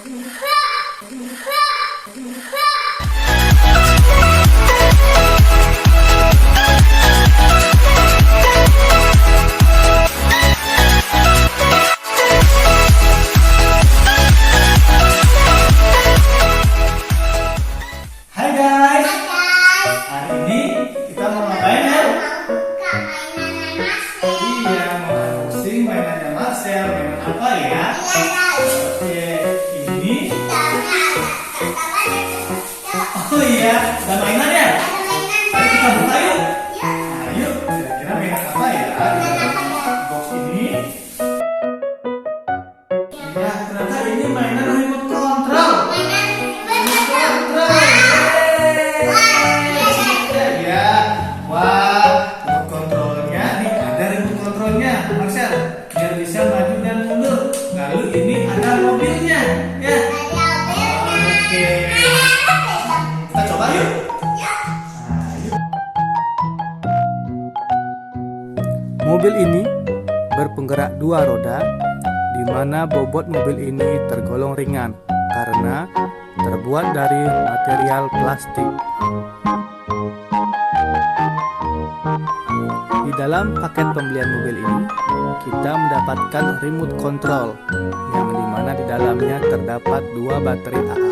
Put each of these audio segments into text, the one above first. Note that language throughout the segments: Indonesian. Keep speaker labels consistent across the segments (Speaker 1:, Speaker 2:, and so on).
Speaker 1: Hai guys, hari ini kita mau ngapain ya? Iya, mau unboxing mainannya Marcel. Mainan apa ya? Oke, ini. Oh iya, ada mainan ya? Ayo kita buka yuk. Ayo, kira-kira mainan apa ya? Di dalam box ini. Ya, ternyata ini mainan remote control. Biar bisa maju dan mundur. Lalu ini ada mobilnya, ya. Oke. Kita coba yuk.
Speaker 2: Mobil ini berpenggerak dua roda, di mana bobot mobil ini tergolong ringan karena terbuat dari material plastik. Di dalam paket pembelian mobil ini, kita mendapatkan remote control yang dimana di dalamnya terdapat dua baterai AA.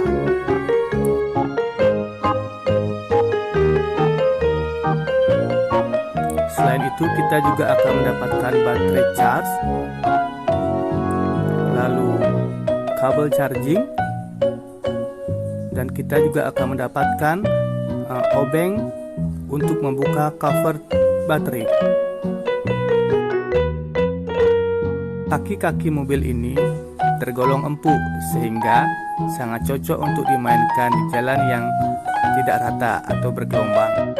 Speaker 2: Selain itu, kita juga akan mendapatkan baterai charge, lalu kabel charging, dan kita juga akan mendapatkan obeng untuk membuka cover baterai. Kaki-kaki mobil ini tergolong empuk sehingga sangat cocok untuk dimainkan di jalan yang tidak rata atau bergelombang.